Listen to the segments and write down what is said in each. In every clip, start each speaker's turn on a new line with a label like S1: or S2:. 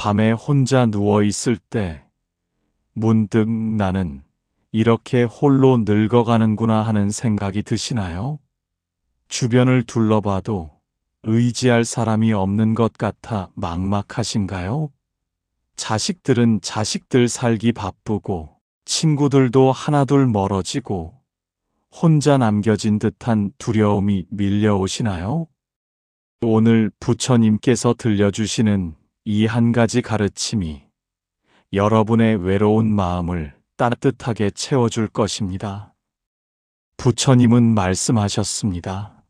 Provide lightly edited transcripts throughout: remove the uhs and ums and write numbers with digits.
S1: 밤에 혼자 누워 있을 때 문득 나는 이렇게 홀로 늙어가는구나 하는 생각이 드시나요? 주변을 둘러봐도 의지할 사람이 없는 것 같아 막막하신가요? 자식들은 자식들 살기 바쁘고 친구들도 하나둘 멀어지고 혼자 남겨진 듯한 두려움이 밀려오시나요? 오늘 부처님께서 들려주시는 이 한 가지 가르침이 여러분의 외로운 마음을 따뜻하게 채워줄 것입니다. 부처님은 말씀하셨습니다.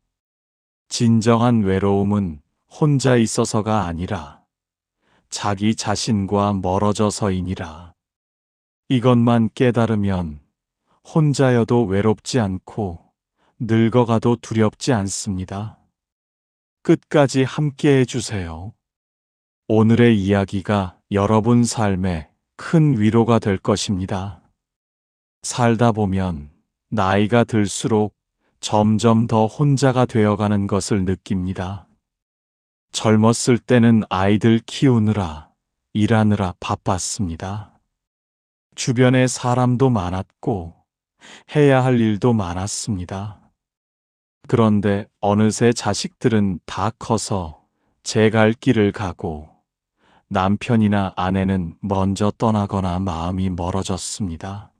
S1: 진정한 외로움은 혼자 있어서가 아니라 자기 자신과 멀어져서이니라. 이것만 깨달으면 혼자여도 외롭지 않고 늙어가도 두렵지 않습니다. 끝까지 함께 해주세요. 오늘의 이야기가 여러분 삶에 큰 위로가 될 것입니다. 살다 보면 나이가 들수록 점점 더 혼자가 되어가는 것을 느낍니다. 젊었을 때는 아이들 키우느라 일하느라 바빴습니다. 주변에 사람도 많았고 해야 할 일도 많았습니다. 그런데 어느새 자식들은 다 커서 제 갈 길을 가고 남편이나 아내는 먼저 떠나거나 마음이 멀어졌습니다.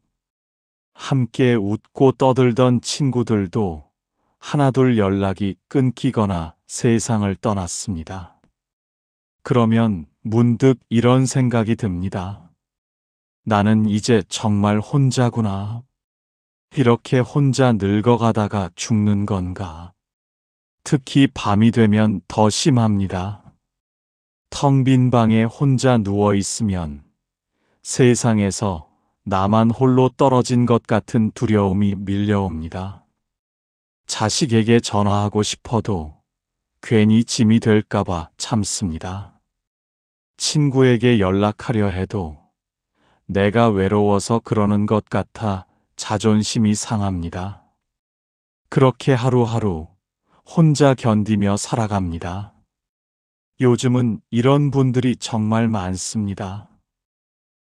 S1: 함께 웃고 떠들던 친구들도 하나둘 연락이 끊기거나 세상을 떠났습니다. 그러면 문득 이런 생각이 듭니다. 나는 이제 정말 혼자구나. 이렇게 혼자 늙어가다가 죽는 건가? 특히 밤이 되면 더 심합니다. 텅 빈 방에 혼자 누워 있으면 세상에서 나만 홀로 떨어진 것 같은 두려움이 밀려옵니다. 자식에게 전화하고 싶어도 괜히 짐이 될까봐 참습니다. 친구에게 연락하려 해도 내가 외로워서 그러는 것 같아 자존심이 상합니다. 그렇게 하루하루 혼자 견디며 살아갑니다. 요즘은 이런 분들이 정말 많습니다.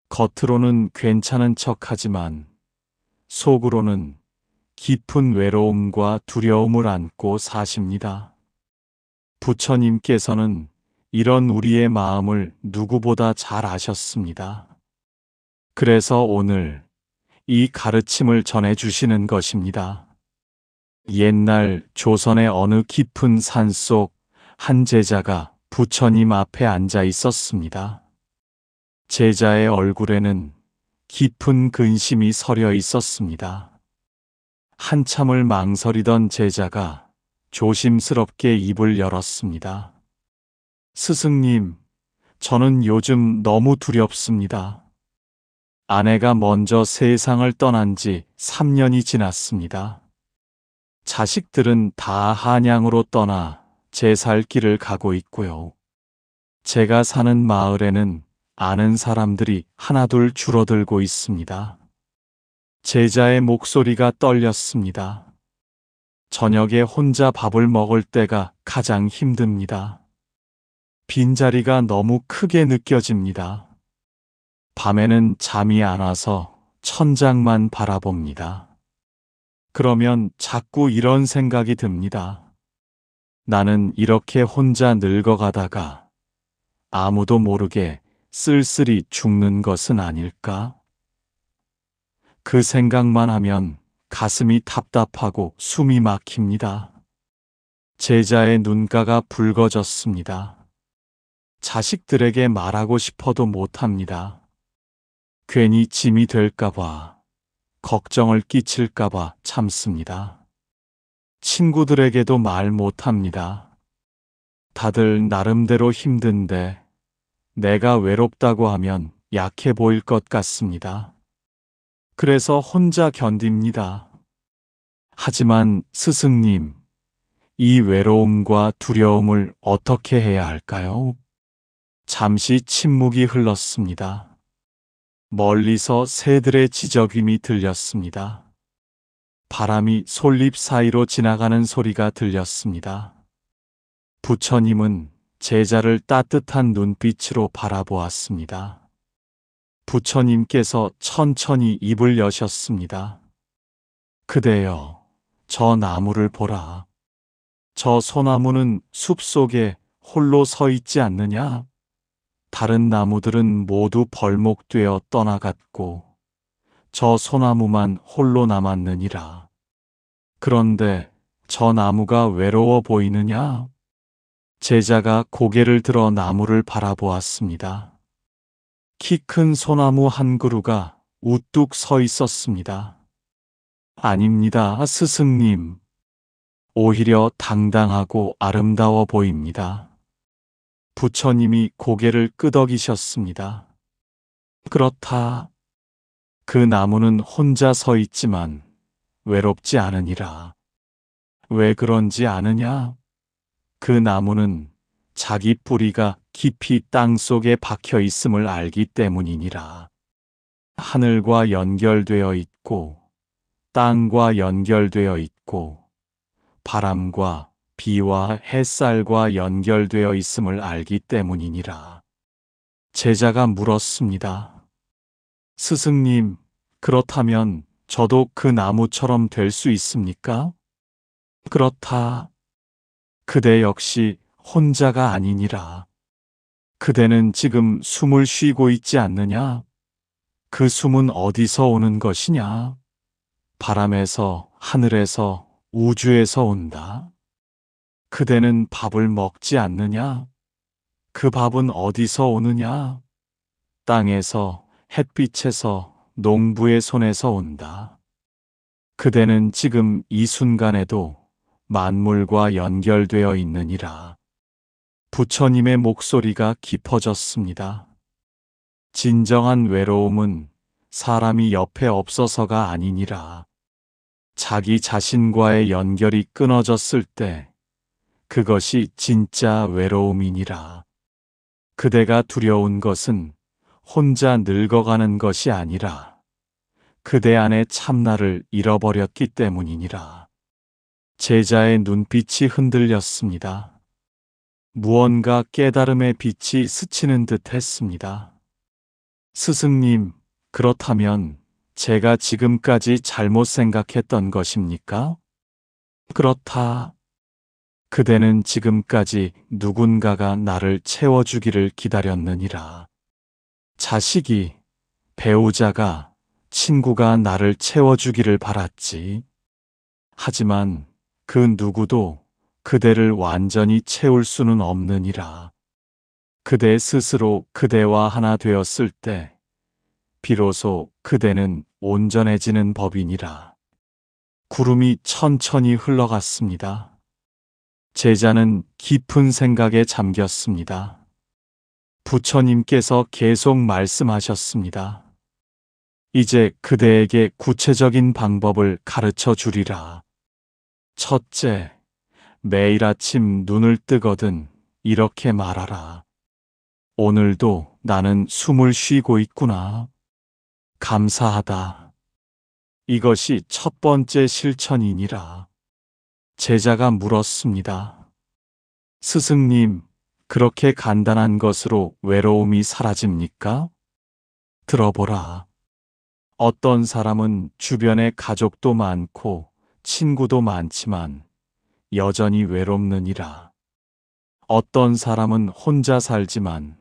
S1: 겉으로는 괜찮은 척하지만 속으로는 깊은 외로움과 두려움을 안고 사십니다. 부처님께서는 이런 우리의 마음을 누구보다 잘 아셨습니다. 그래서 오늘 이 가르침을 전해주시는 것입니다. 옛날 조선의 어느 깊은 산속 한 제자가 부처님 앞에 앉아 있었습니다. 제자의 얼굴에는 깊은 근심이 서려 있었습니다. 한참을 망설이던 제자가 조심스럽게 입을 열었습니다. 스승님, 저는 요즘 너무 두렵습니다. 아내가 먼저 세상을 떠난 지 3년이 지났습니다. 자식들은 다 한양으로 떠나 제 살 길을 가고 있고요. 제가 사는 마을에는 아는 사람들이 하나둘 줄어들고 있습니다. 제자의 목소리가 떨렸습니다. 저녁에 혼자 밥을 먹을 때가 가장 힘듭니다. 빈자리가 너무 크게 느껴집니다. 밤에는 잠이 안 와서 천장만 바라봅니다. 그러면 자꾸 이런 생각이 듭니다. 나는 이렇게 혼자 늙어가다가 아무도 모르게 쓸쓸히 죽는 것은 아닐까? 그 생각만 하면 가슴이 답답하고 숨이 막힙니다. 제자의 눈가가 붉어졌습니다. 자식들에게 말하고 싶어도 못합니다. 괜히 짐이 될까봐, 걱정을 끼칠까봐 참습니다. 친구들에게도 말 못합니다. 다들 나름대로 힘든데 내가 외롭다고 하면 약해 보일 것 같습니다. 그래서 혼자 견딥니다. 하지만 스승님, 이 외로움과 두려움을 어떻게 해야 할까요? 잠시 침묵이 흘렀습니다. 멀리서 새들의 지저귀이 들렸습니다. 바람이 솔잎 사이로 지나가는 소리가 들렸습니다. 부처님은 제자를 따뜻한 눈빛으로 바라보았습니다. 부처님께서 천천히 입을 여셨습니다. 그대여, 저 나무를 보라. 저 소나무는 숲속에 홀로 서 있지 않느냐? 다른 나무들은 모두 벌목되어 떠나갔고 저 소나무만 홀로 남았느니라. 그런데 저 나무가 외로워 보이느냐? 제자가 고개를 들어 나무를 바라보았습니다. 키 큰 소나무 한 그루가 우뚝 서 있었습니다. 아닙니다, 스승님. 오히려 당당하고 아름다워 보입니다. 부처님이 고개를 끄덕이셨습니다. 그렇다. 그 나무는 혼자 서 있지만 외롭지 않으니라. 왜 그런지 아느냐? 그 나무는 자기 뿌리가 깊이 땅 속에 박혀 있음을 알기 때문이니라. 하늘과 연결되어 있고, 땅과 연결되어 있고, 바람과 비와 햇살과 연결되어 있음을 알기 때문이니라. 제자가 물었습니다. 스승님, 그렇다면 저도 그 나무처럼 될 수 있습니까? 그렇다. 그대 역시 혼자가 아니니라. 그대는 지금 숨을 쉬고 있지 않느냐? 그 숨은 어디서 오는 것이냐? 바람에서, 하늘에서, 우주에서 온다. 그대는 밥을 먹지 않느냐? 그 밥은 어디서 오느냐? 땅에서, 햇빛에서, 농부의 손에서 온다. 그대는 지금 이 순간에도 만물과 연결되어 있느니라. 부처님의 목소리가 깊어졌습니다. 진정한 외로움은 사람이 옆에 없어서가 아니니라. 자기 자신과의 연결이 끊어졌을 때 그것이 진짜 외로움이니라. 그대가 두려운 것은 혼자 늙어가는 것이 아니라 그대 안의 참나를 잃어버렸기 때문이니라. 제자의 눈빛이 흔들렸습니다. 무언가 깨달음의 빛이 스치는 듯 했습니다. 스승님, 그렇다면 제가 지금까지 잘못 생각했던 것입니까? 그렇다. 그대는 지금까지 누군가가 나를 채워주기를 기다렸느니라. 자식이, 배우자가, 친구가 나를 채워주기를 바랐지. 하지만 그 누구도 그대를 완전히 채울 수는 없느니라. 그대 스스로 그대와 하나 되었을 때 비로소 그대는 온전해지는 법이니라. 구름이 천천히 흘러갔습니다. 제자는 깊은 생각에 잠겼습니다. 부처님께서 계속 말씀하셨습니다. 이제 그대에게 구체적인 방법을 가르쳐 주리라. 첫째, 매일 아침 눈을 뜨거든 이렇게 말하라. 오늘도 나는 숨을 쉬고 있구나. 감사하다. 이것이 첫 번째 실천이니라. 제자가 물었습니다. 스승님, 그렇게 간단한 것으로 외로움이 사라집니까? 들어보라. 어떤 사람은 주변에 가족도 많고 친구도 많지만 여전히 외롭느니라. 어떤 사람은 혼자 살지만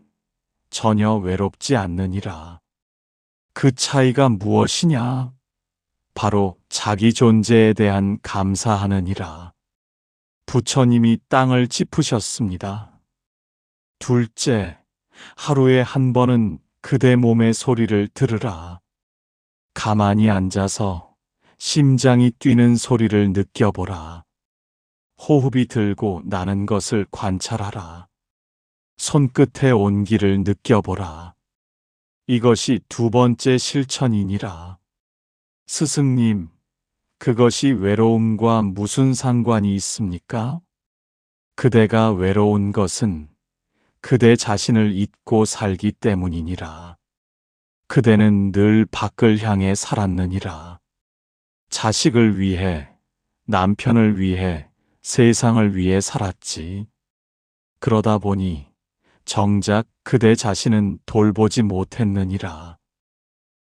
S1: 전혀 외롭지 않느니라. 그 차이가 무엇이냐? 바로 자기 존재에 대한 감사하느니라. 부처님이 땅을 짚으셨습니다. 둘째, 하루에 한 번은 그대 몸의 소리를 들으라. 가만히 앉아서 심장이 뛰는 소리를 느껴보라. 호흡이 들고 나는 것을 관찰하라. 손끝의 온기를 느껴보라. 이것이 두 번째 실천이니라. 스승님, 그것이 외로움과 무슨 상관이 있습니까? 그대가 외로운 것은 그대 자신을 잊고 살기 때문이니라. 그대는 늘 밖을 향해 살았느니라. 자식을 위해, 남편을 위해, 세상을 위해 살았지. 그러다 보니 정작 그대 자신은 돌보지 못했느니라.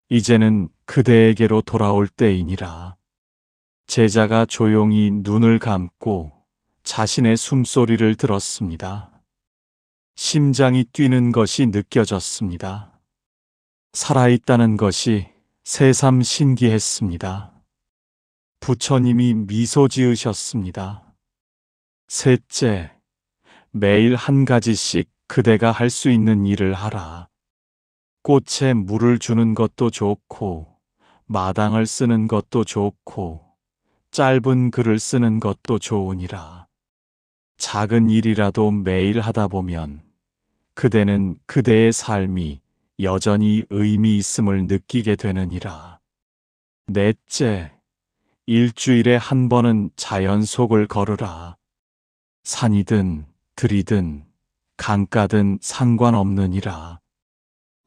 S1: 이제는 그대에게로 돌아올 때이니라. 제자가 조용히 눈을 감고 자신의 숨소리를 들었습니다. 심장이 뛰는 것이 느껴졌습니다. 살아있다는 것이 새삼 신기했습니다. 부처님이 미소 지으셨습니다. 셋째, 매일 한 가지씩 그대가 할 수 있는 일을 하라. 꽃에 물을 주는 것도 좋고, 마당을 쓰는 것도 좋고, 짧은 글을 쓰는 것도 좋으니라. 작은 일이라도 매일 하다 보면 그대는 그대의 삶이 여전히 의미 있음을 느끼게 되느니라. 넷째, 일주일에 한 번은 자연 속을 걸으라. 산이든 들이든 강가든 상관없느니라.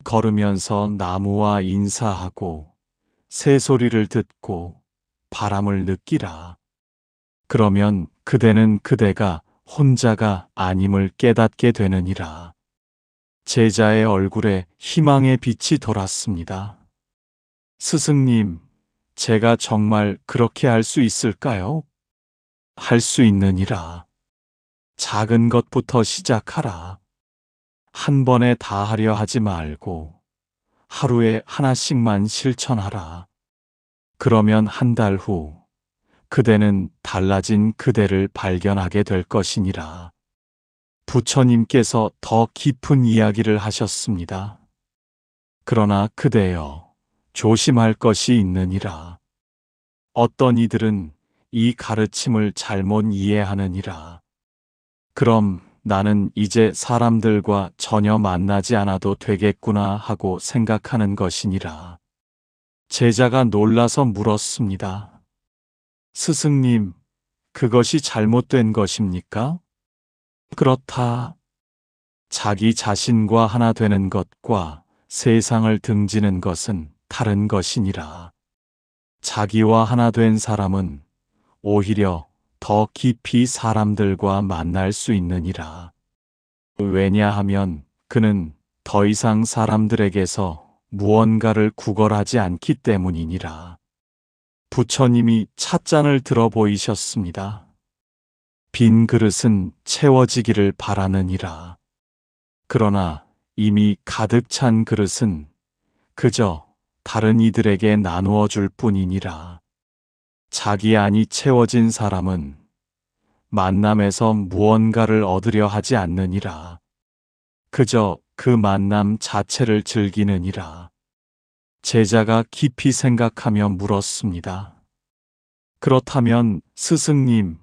S1: 걸으면서 나무와 인사하고 새소리를 듣고 바람을 느끼라. 그러면 그대는 그대가 혼자가 아님을 깨닫게 되느니라. 제자의 얼굴에 희망의 빛이 돌았습니다. 스승님, 제가 정말 그렇게 할 수 있을까요? 할 수 있느니라. 작은 것부터 시작하라. 한 번에 다 하려 하지 말고 하루에 하나씩만 실천하라. 그러면 한 달 후 그대는 달라진 그대를 발견하게 될 것이니라. 부처님께서 더 깊은 이야기를 하셨습니다. 그러나 그대여, 조심할 것이 있느니라. 어떤 이들은 이 가르침을 잘못 이해하느니라. 그럼 나는 이제 사람들과 전혀 만나지 않아도 되겠구나 하고 생각하는 것이니라. 제자가 놀라서 물었습니다. 스승님, 그것이 잘못된 것입니까? 그렇다. 자기 자신과 하나 되는 것과 세상을 등지는 것은 다른 것이니라. 자기와 하나 된 사람은 오히려 더 깊이 사람들과 만날 수 있느니라. 왜냐하면 그는 더 이상 사람들에게서 무언가를 구걸하지 않기 때문이니라. 부처님이 찻잔을 들어 보이셨습니다. 빈 그릇은 채워지기를 바라느니라. 그러나 이미 가득 찬 그릇은 그저 다른 이들에게 나누어 줄 뿐이니라. 자기 안이 채워진 사람은 만남에서 무언가를 얻으려 하지 않느니라. 그저 그 만남 자체를 즐기느니라. 제자가 깊이 생각하며 물었습니다. 그렇다면 스승님,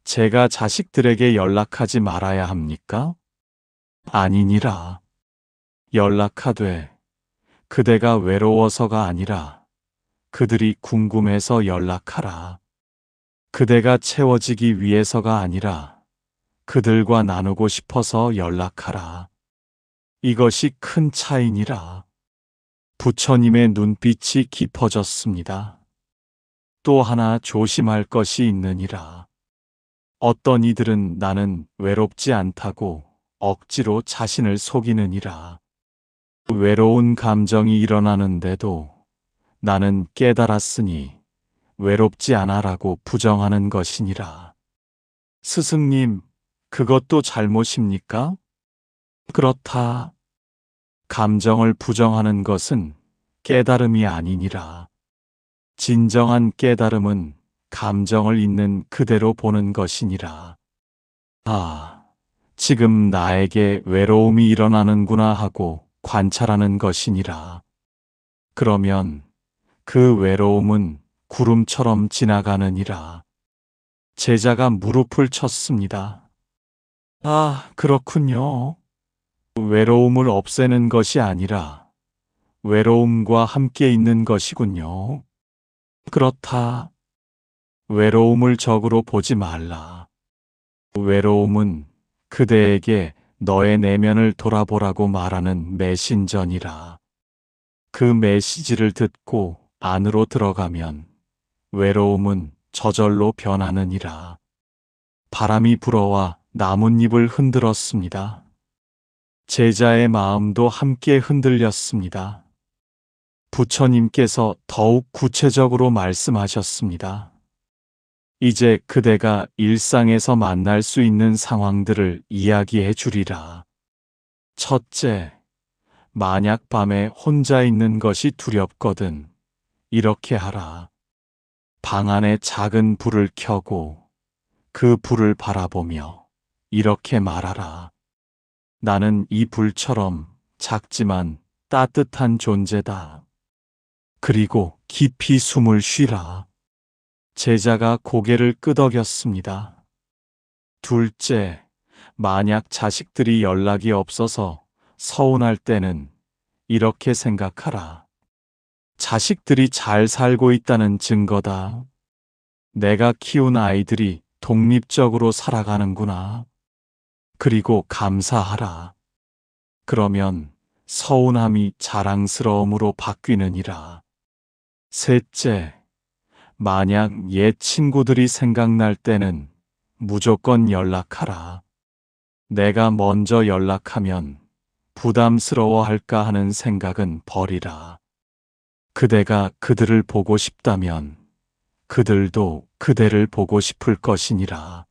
S1: 제가 자식들에게 연락하지 말아야 합니까? 아니니라. 연락하되 그대가 외로워서가 아니라 그들이 궁금해서 연락하라. 그대가 채워지기 위해서가 아니라 그들과 나누고 싶어서 연락하라. 이것이 큰 차이니라. 부처님의 눈빛이 깊어졌습니다. 또 하나 조심할 것이 있느니라. 어떤 이들은 나는 외롭지 않다고 억지로 자신을 속이느니라. 외로운 감정이 일어나는데도 나는 깨달았으니 외롭지 않아라고 부정하는 것이니라. 스승님, 그것도 잘못입니까? 그렇다. 감정을 부정하는 것은 깨달음이 아니니라. 진정한 깨달음은 감정을 있는 그대로 보는 것이니라. 아, 지금 나에게 외로움이 일어나는구나 하고 관찰하는 것이니라. 그러면 그 외로움은 구름처럼 지나가느니라. 제자가 무릎을 쳤습니다. 아, 그렇군요. 외로움을 없애는 것이 아니라 외로움과 함께 있는 것이군요. 그렇다. 외로움을 적으로 보지 말라. 외로움은 그대에게 너의 내면을 돌아보라고 말하는 메신저니라. 그 메시지를 듣고 안으로 들어가면 외로움은 저절로 변하느니라. 바람이 불어와 나뭇잎을 흔들었습니다. 제자의 마음도 함께 흔들렸습니다. 부처님께서 더욱 구체적으로 말씀하셨습니다. 이제 그대가 일상에서 만날 수 있는 상황들을 이야기해 주리라. 첫째, 만약 밤에 혼자 있는 것이 두렵거든 이렇게 하라. 방 안에 작은 불을 켜고 그 불을 바라보며 이렇게 말하라. 나는 이 불처럼 작지만 따뜻한 존재다. 그리고 깊이 숨을 쉬라. 제자가 고개를 끄덕였습니다. 둘째, 만약 자식들이 연락이 없어서 서운할 때는 이렇게 생각하라. 자식들이 잘 살고 있다는 증거다. 내가 키운 아이들이 독립적으로 살아가는구나. 그리고 감사하라. 그러면 서운함이 자랑스러움으로 바뀌느니라. 셋째, 만약 옛 친구들이 생각날 때는 무조건 연락하라. 내가 먼저 연락하면 부담스러워할까 하는 생각은 버리라. 그대가 그들을 보고 싶다면 그들도 그대를 보고 싶을 것이니라.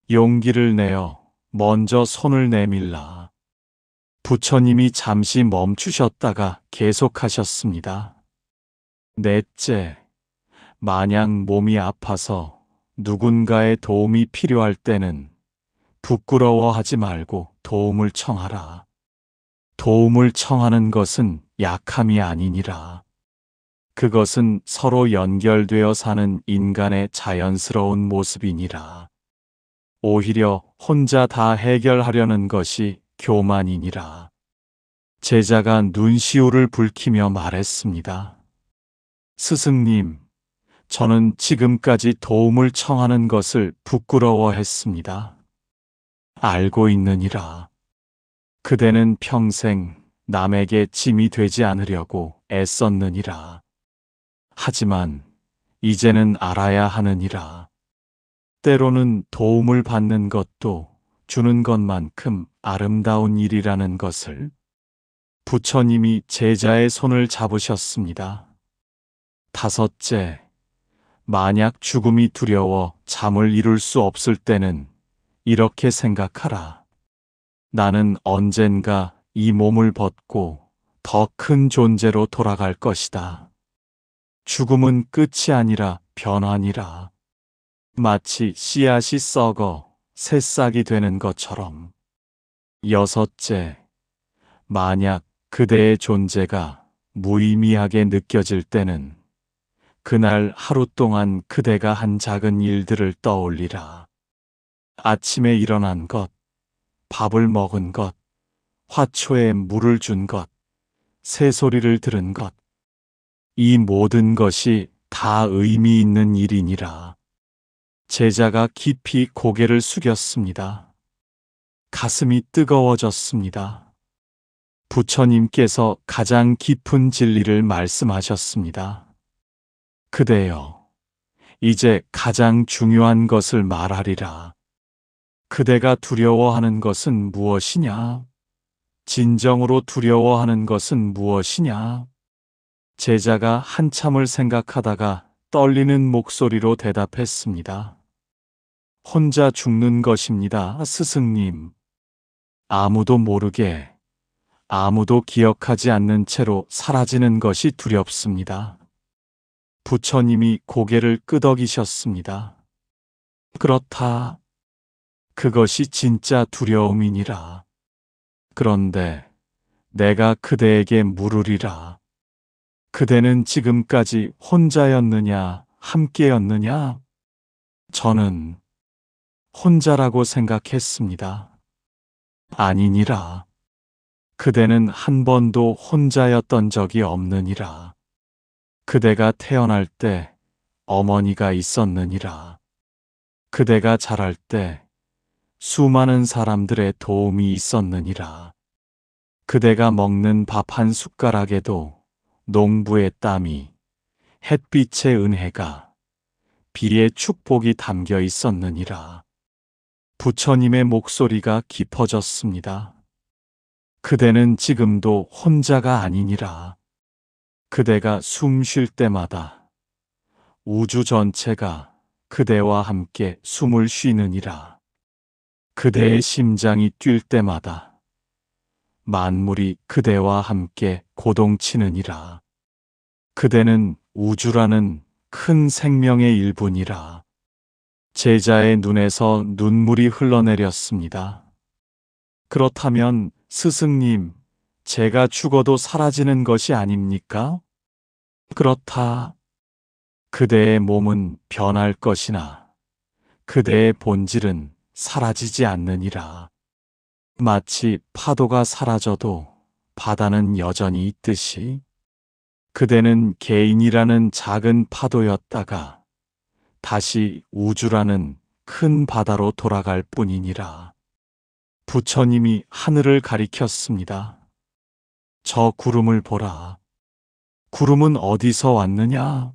S1: 용기를 내어 먼저 손을 내밀라. 부처님이 잠시 멈추셨다가 계속하셨습니다. 넷째, 만약 몸이 아파서 누군가의 도움이 필요할 때는 부끄러워하지 말고 도움을 청하라. 도움을 청하는 것은 약함이 아니니라. 그것은 서로 연결되어 사는 인간의 자연스러운 모습이니라. 오히려 혼자 다 해결하려는 것이 교만이니라. 제자가 눈시울을 붉히며 말했습니다. 스승님, 저는 지금까지 도움을 청하는 것을 부끄러워했습니다. 알고 있느니라. 그대는 평생 남에게 짐이 되지 않으려고 애썼느니라. 하지만 이제는 알아야 하느니라. 때로는 도움을 받는 것도 주는 것만큼 아름다운 일이라는 것을. 부처님이 제자의 손을 잡으셨습니다. 다섯째, 만약 죽음이 두려워 잠을 이룰 수 없을 때는 이렇게 생각하라. 나는 언젠가 이 몸을 벗고 더 큰 존재로 돌아갈 것이다. 죽음은 끝이 아니라 변환이라. 마치 씨앗이 썩어 새싹이 되는 것처럼. 여섯째, 만약 그대의 존재가 무의미하게 느껴질 때는 그날 하루 동안 그대가 한 작은 일들을 떠올리라. 아침에 일어난 것, 밥을 먹은 것, 화초에 물을 준 것, 새소리를 들은 것. 이 모든 것이 다 의미 있는 일이니라. 제자가 깊이 고개를 숙였습니다. 가슴이 뜨거워졌습니다. 부처님께서 가장 깊은 진리를 말씀하셨습니다. 그대여, 이제 가장 중요한 것을 말하리라. 그대가 두려워하는 것은 무엇이냐? 진정으로 두려워하는 것은 무엇이냐? 제자가 한참을 생각하다가 떨리는 목소리로 대답했습니다. 혼자 죽는 것입니다, 스승님. 아무도 모르게, 아무도 기억하지 않는 채로 사라지는 것이 두렵습니다. 부처님이 고개를 끄덕이셨습니다. 그렇다. 그것이 진짜 두려움이니라. 그런데 내가 그대에게 물으리라. 그대는 지금까지 혼자였느냐, 함께였느냐? 저는 혼자라고 생각했습니다. 아니니라. 그대는 한 번도 혼자였던 적이 없느니라. 그대가 태어날 때 어머니가 있었느니라. 그대가 자랄 때 수많은 사람들의 도움이 있었느니라. 그대가 먹는 밥 한 숟가락에도 농부의 땀이, 햇빛의 은혜가, 비의 축복이 담겨 있었느니라. 부처님의 목소리가 깊어졌습니다. 그대는 지금도 혼자가 아니니라. 그대가 숨 쉴 때마다 우주 전체가 그대와 함께 숨을 쉬느니라. 그대의 심장이 뛸 때마다 만물이 그대와 함께 고동치느니라. 그대는 우주라는 큰 생명의 일부니라. 제자의 눈에서 눈물이 흘러내렸습니다. 그렇다면 스승님, 제가 죽어도 사라지는 것이 아닙니까? 그렇다. 그대의 몸은 변할 것이나 그대의 본질은 사라지지 않느니라. 마치 파도가 사라져도 바다는 여전히 있듯이 그대는 개인이라는 작은 파도였다가 다시 우주라는 큰 바다로 돌아갈 뿐이니라. 부처님이 하늘을 가리켰습니다. 저 구름을 보라. 구름은 어디서 왔느냐?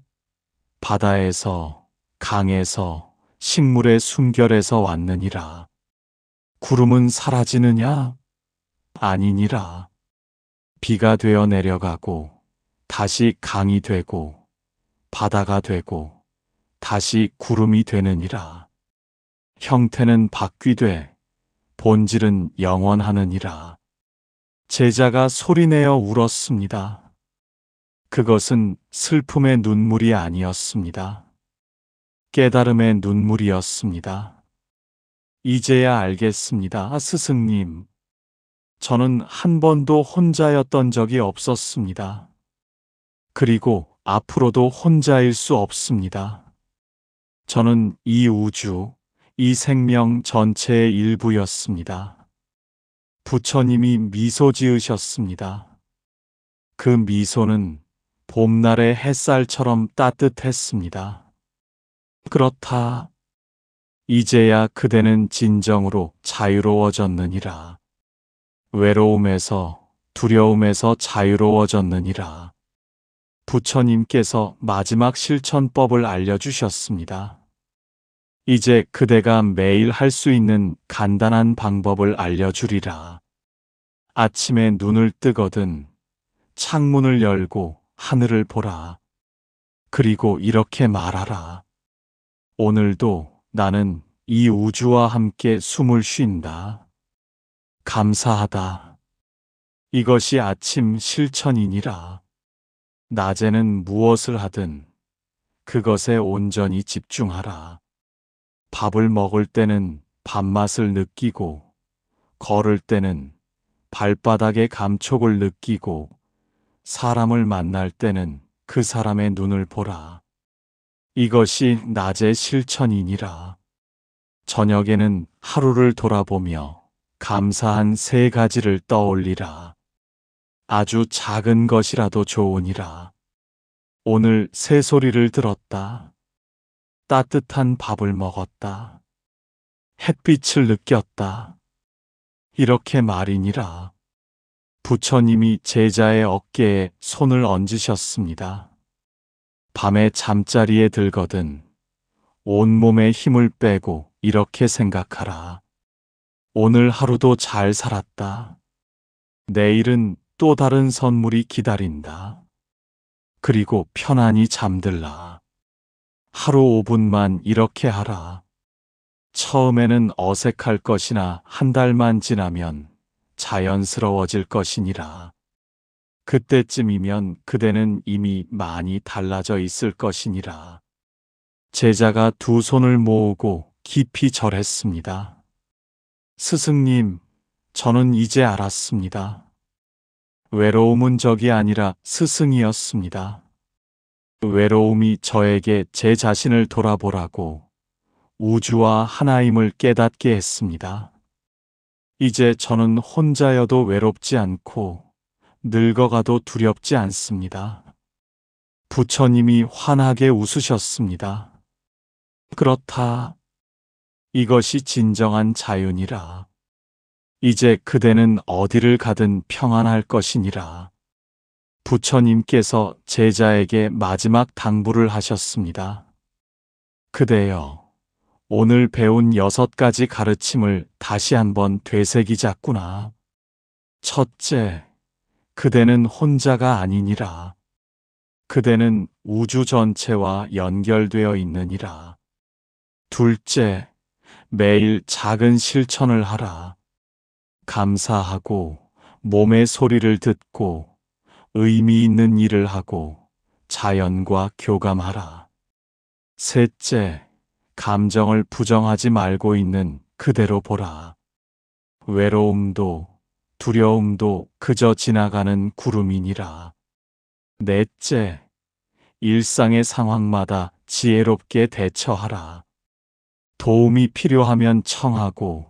S1: 바다에서, 강에서, 식물의 숨결에서 왔느니라. 구름은 사라지느냐? 아니니라. 비가 되어 내려가고 다시 강이 되고 바다가 되고 다시 구름이 되느니라. 형태는 바뀌되 본질은 영원하느니라. 제자가 소리내어 울었습니다. 그것은 슬픔의 눈물이 아니었습니다. 깨달음의 눈물이었습니다. 이제야 알겠습니다, 스승님. 저는 한 번도 혼자였던 적이 없었습니다. 그리고 앞으로도 혼자일 수 없습니다. 저는 이 우주, 이 생명 전체의 일부였습니다. 부처님이 미소 지으셨습니다. 그 미소는 봄날의 햇살처럼 따뜻했습니다. 그렇다. 이제야 그대는 진정으로 자유로워졌느니라. 외로움에서, 두려움에서 자유로워졌느니라. 부처님께서 마지막 실천법을 알려주셨습니다. 이제 그대가 매일 할 수 있는 간단한 방법을 알려주리라. 아침에 눈을 뜨거든 창문을 열고 하늘을 보라. 그리고 이렇게 말하라. 오늘도 나는 이 우주와 함께 숨을 쉰다. 감사하다. 이것이 아침 실천이니라. 낮에는 무엇을 하든 그것에 온전히 집중하라. 밥을 먹을 때는 밥맛을 느끼고, 걸을 때는 발바닥의 감촉을 느끼고, 사람을 만날 때는 그 사람의 눈을 보라. 이것이 낮의 실천이니라. 저녁에는 하루를 돌아보며 감사한 3가지를 떠올리라. 아주 작은 것이라도 좋으니라. 오늘 새소리를 들었다. 따뜻한 밥을 먹었다. 햇빛을 느꼈다. 이렇게 말이니라. 부처님이 제자의 어깨에 손을 얹으셨습니다. 밤에 잠자리에 들거든 온몸에 힘을 빼고 이렇게 생각하라. 오늘 하루도 잘 살았다. 내일은 또 다른 선물이 기다린다. 그리고 편안히 잠들라. 하루 5분만 이렇게 하라. 처음에는 어색할 것이나 한 달만 지나면 자연스러워질 것이니라. 그때쯤이면 그대는 이미 많이 달라져 있을 것이니라. 제자가 2 손을 모으고 깊이 절했습니다. 스승님, 저는 이제 알았습니다. 외로움은 적이 아니라 스승이었습니다. 외로움이 저에게 제 자신을 돌아보라고 우주와 하나임을 깨닫게 했습니다. 이제 저는 혼자여도 외롭지 않고 늙어가도 두렵지 않습니다. 부처님이 환하게 웃으셨습니다. 그렇다. 이것이 진정한 자유니라. 이제 그대는 어디를 가든 평안할 것이니라. 부처님께서 제자에게 마지막 당부를 하셨습니다. 그대여, 오늘 배운 6가지 가르침을 다시 한번 되새기자꾸나. 첫째, 그대는 혼자가 아니니라. 그대는 우주 전체와 연결되어 있느니라. 둘째, 매일 작은 실천을 하라. 감사하고, 몸의 소리를 듣고, 의미 있는 일을 하고, 자연과 교감하라. 셋째, 감정을 부정하지 말고 있는 그대로 보라. 외로움도, 두려움도 그저 지나가는 구름이니라. 넷째, 일상의 상황마다 지혜롭게 대처하라. 도움이 필요하면 청하고,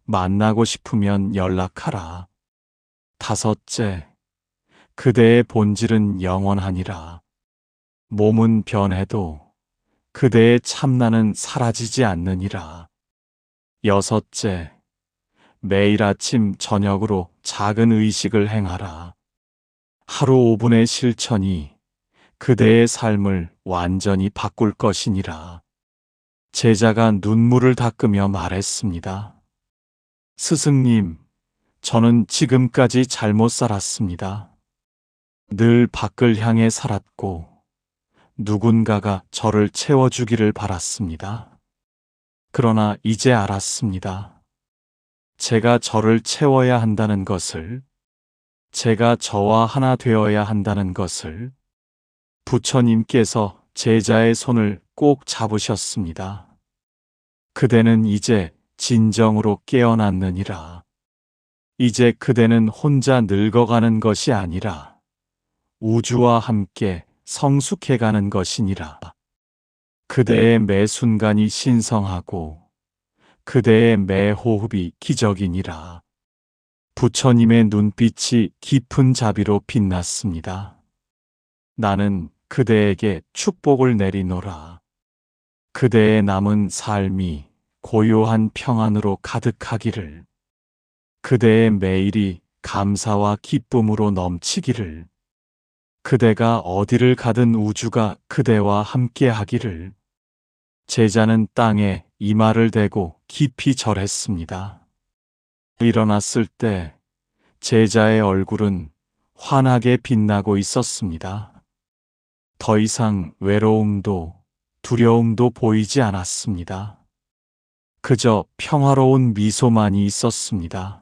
S1: 만나고 싶으면 연락하라. 다섯째, 그대의 본질은 영원하니라. 몸은 변해도 그대의 참나는 사라지지 않느니라. 여섯째, 매일 아침 저녁으로 작은 의식을 행하라. 하루 5분의 실천이 그대의 삶을 완전히 바꿀 것이니라. 제자가 눈물을 닦으며 말했습니다. 스승님, 저는 지금까지 잘못 살았습니다. 늘 밖을 향해 살았고, 누군가가 저를 채워주기를 바랐습니다. 그러나 이제 알았습니다. 제가 저를 채워야 한다는 것을, 제가 저와 하나 되어야 한다는 것을 부처님께서 제자의 손을 꼭 잡으셨습니다. 그대는 이제 진정으로 깨어났느니라. 이제 그대는 혼자 늙어가는 것이 아니라 우주와 함께 성숙해가는 것이니라. 그대의 매 순간이 신성하고 그대의 매 호흡이 기적이니라. 부처님의 눈빛이 깊은 자비로 빛났습니다. 나는 그대에게 축복을 내리노라. 그대의 남은 삶이 고요한 평안으로 가득하기를, 그대의 매일이 감사와 기쁨으로 넘치기를, 그대가 어디를 가든 우주가 그대와 함께 하기를. 제자는 땅에 이마를 대고 깊이 절했습니다. 일어났을 때 제자의 얼굴은 환하게 빛나고 있었습니다. 더 이상 외로움도 두려움도 보이지 않았습니다. 그저 평화로운 미소만이 있었습니다.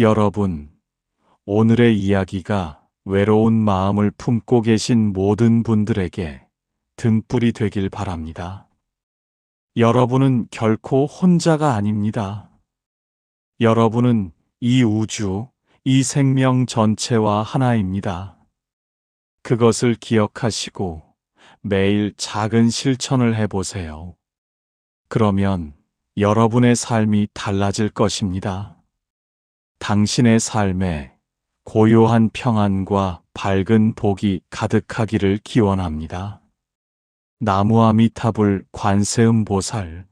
S1: 여러분, 오늘의 이야기가 외로운 마음을 품고 계신 모든 분들에게 등불이 되길 바랍니다. 여러분은 결코 혼자가 아닙니다. 여러분은 이 우주, 이 생명 전체와 하나입니다. 그것을 기억하시고 매일 작은 실천을 해보세요. 그러면 여러분의 삶이 달라질 것입니다. 당신의 삶에 고요한 평안과 밝은 복이 가득하기를 기원합니다. 나무아미타불 관세음보살